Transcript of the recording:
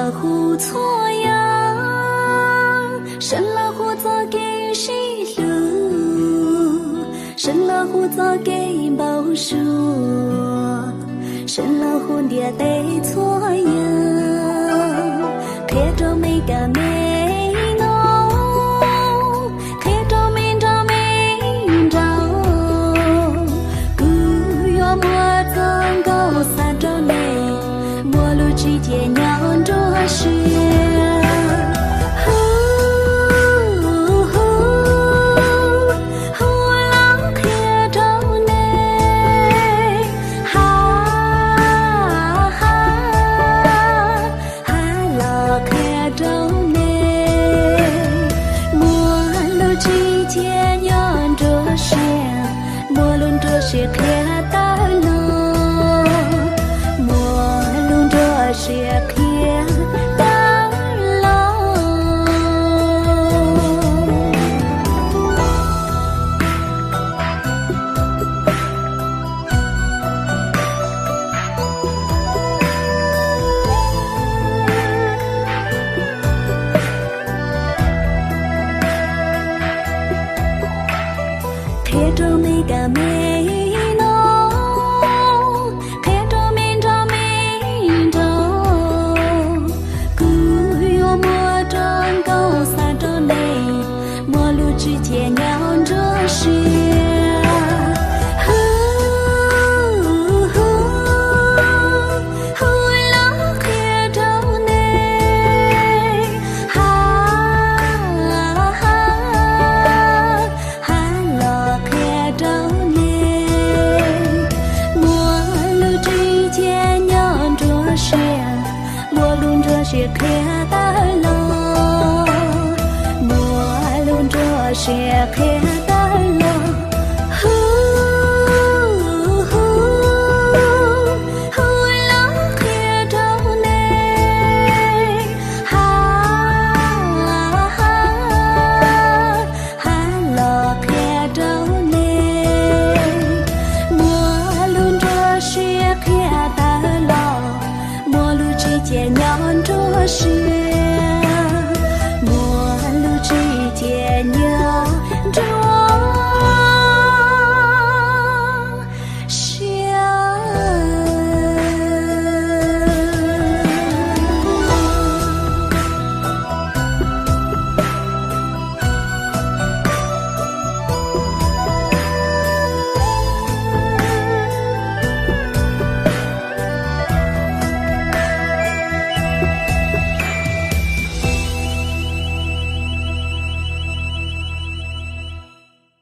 了胡错呀，生了胡做给谁路？生了胡做给报数，生了胡爹得错呀，看着没个没弄，看着没着没着，古月莫曾高三着内，莫路之间娘着是。是看到了，莫弄着是看到了。看着每个美。之间娘着是，了看着内，了看着内，莫路之间娘着是，莫路着是看到了。是看。